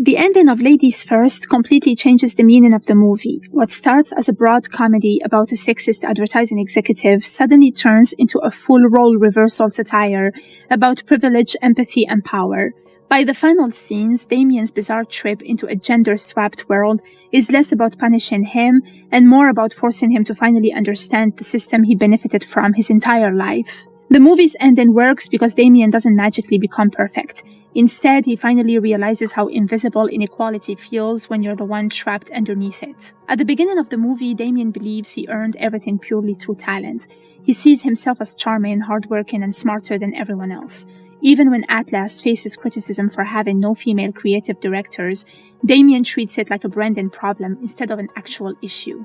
The ending of Ladies First completely changes the meaning of the movie. What starts as a broad comedy about a sexist advertising executive suddenly turns into a full role reversal satire about privilege, empathy, and power. By the final scenes, Damian's bizarre trip into a gender-swapped world is less about punishing him and more about forcing him to finally understand the system he benefited from his entire life. The movie's ending works because Damian doesn't magically become perfect. Instead, he finally realizes how invisible inequality feels when you're the one trapped underneath it. At the beginning of the movie, Damian believes he earned everything purely through talent. He sees himself as charming, hardworking, and smarter than everyone else. Even when Atlas faces criticism for having no female creative directors, Damian treats it like a branding problem instead of an actual issue.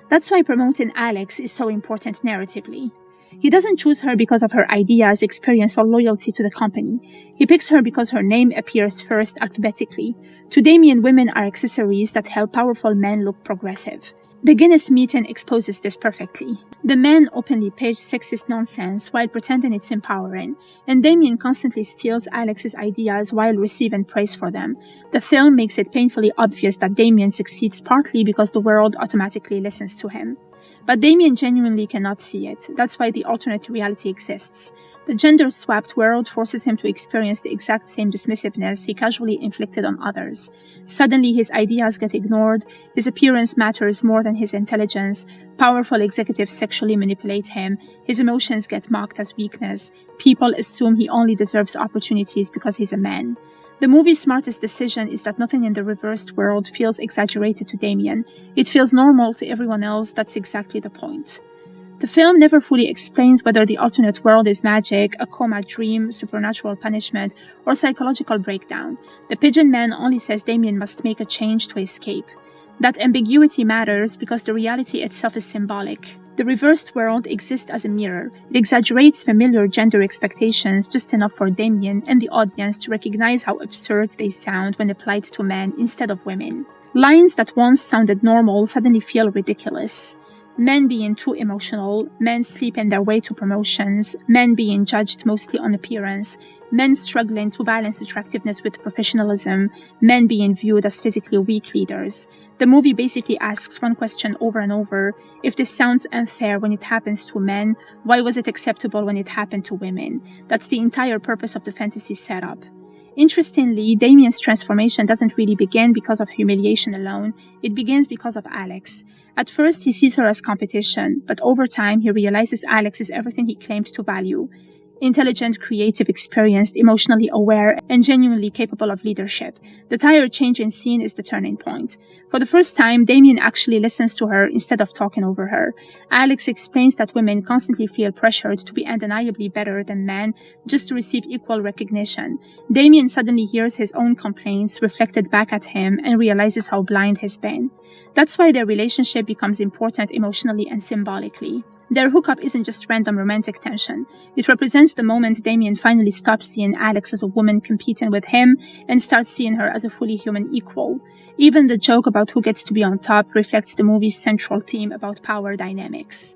That's why promoting Alex is so important narratively. He doesn't choose her because of her ideas, experience, or loyalty to the company. He picks her because her name appears first alphabetically. To Damian, women are accessories that help powerful men look progressive. The Guinness meeting exposes this perfectly. The men openly pitch sexist nonsense while pretending it's empowering, and Damian constantly steals Alex's ideas while receiving praise for them. The film makes it painfully obvious that Damian succeeds partly because the world automatically listens to him. But Damian genuinely cannot see it. That's why the alternate reality exists. The gender-swapped world forces him to experience the exact same dismissiveness he casually inflicted on others. Suddenly, his ideas get ignored, his appearance matters more than his intelligence, powerful executives sexually manipulate him, his emotions get mocked as weakness, people assume he only deserves opportunities because he's a man. The movie's smartest decision is that nothing in the reversed world feels exaggerated to Damian. It feels normal to everyone else. That's exactly the point. The film never fully explains whether the alternate world is magic, a coma dream, supernatural punishment, or psychological breakdown. The Pigeon Man only says Damian must make a change to escape. That ambiguity matters because the reality itself is symbolic. The reversed world exists as a mirror. It exaggerates familiar gender expectations just enough for Damian and the audience to recognize how absurd they sound when applied to men instead of women. Lines that once sounded normal suddenly feel ridiculous. Men being too emotional, men sleeping their way to promotions, men being judged mostly on appearance, men struggling to balance attractiveness with professionalism, men being viewed as physically weak leaders. The movie basically asks one question over and over: if this sounds unfair when it happens to men, why was it acceptable when it happened to women? That's the entire purpose of the fantasy setup. Interestingly, Damian's transformation doesn't really begin because of humiliation alone, it begins because of Alex. At first, he sees her as competition, but over time, he realizes Alex is everything he claimed to value. Intelligent, creative, experienced, emotionally aware, and genuinely capable of leadership. The tire change in scene is the turning point. For the first time, Damian actually listens to her instead of talking over her. Alex explains that women constantly feel pressured to be undeniably better than men just to receive equal recognition. Damian suddenly hears his own complaints reflected back at him and realizes how blind he's been. That's why their relationship becomes important emotionally and symbolically. Their hookup isn't just random romantic tension. It represents the moment Damian finally stops seeing Alex as a woman competing with him and starts seeing her as a fully human equal. Even the joke about who gets to be on top reflects the movie's central theme about power dynamics.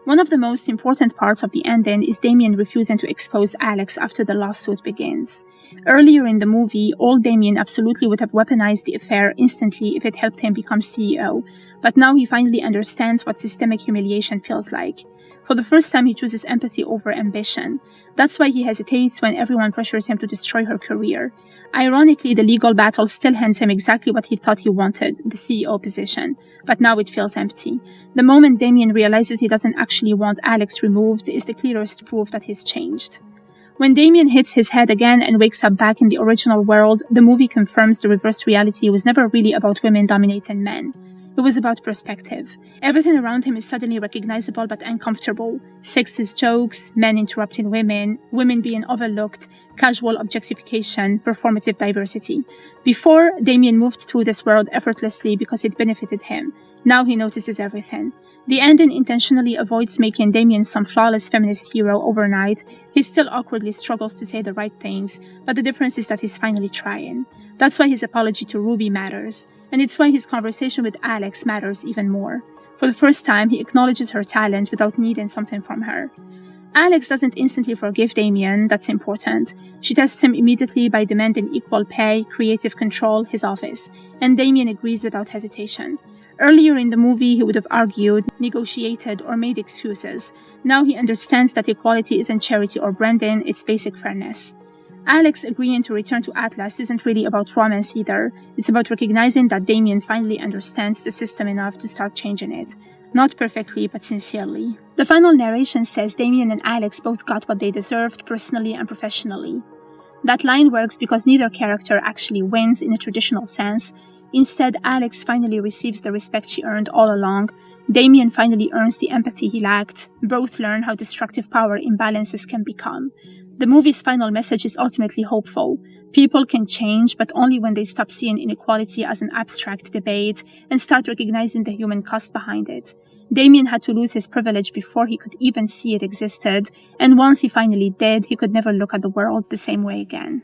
One of the most important parts of the ending is Damian refusing to expose Alex after the lawsuit begins. Earlier in the movie, old Damian absolutely would have weaponized the affair instantly if it helped him become CEO, but now he finally understands what systemic humiliation feels like. For the first time, he chooses empathy over ambition. That's why he hesitates when everyone pressures him to destroy her career. Ironically, the legal battle still hands him exactly what he thought he wanted, the CEO position, but now it feels empty. The moment Damian realizes he doesn't actually want Alex removed is the clearest proof that he's changed. When Damian hits his head again and wakes up back in the original world, the movie confirms the reverse reality was never really about women dominating men. It was about perspective. Everything around him is suddenly recognizable but uncomfortable. Sexist jokes, men interrupting women, women being overlooked, casual objectification, performative diversity. Before, Damian moved through this world effortlessly because it benefited him. Now he notices everything. The ending intentionally avoids making Damian some flawless feminist hero overnight. He still awkwardly struggles to say the right things, but the difference is that he's finally trying. That's why his apology to Ruby matters, and it's why his conversation with Alex matters even more. For the first time, he acknowledges her talent without needing something from her. Alex doesn't instantly forgive Damian, that's important. She tests him immediately by demanding equal pay, creative control, his office, and Damian agrees without hesitation. Earlier in the movie, he would have argued, negotiated, or made excuses. Now he understands that equality isn't Charity or Brendan, it's basic fairness. Alex agreeing to return to Atlas isn't really about romance either. It's about recognizing that Damian finally understands the system enough to start changing it. Not perfectly, but sincerely. The final narration says Damian and Alex both got what they deserved personally and professionally. That line works because neither character actually wins in a traditional sense. Instead, Alex finally receives the respect she earned all along. Damian finally earns the empathy he lacked. Both learn how destructive power imbalances can become. The movie's final message is ultimately hopeful. People can change, but only when they stop seeing inequality as an abstract debate and start recognizing the human cost behind it. Damian had to lose his privilege before he could even see it existed, and once he finally did, he could never look at the world the same way again.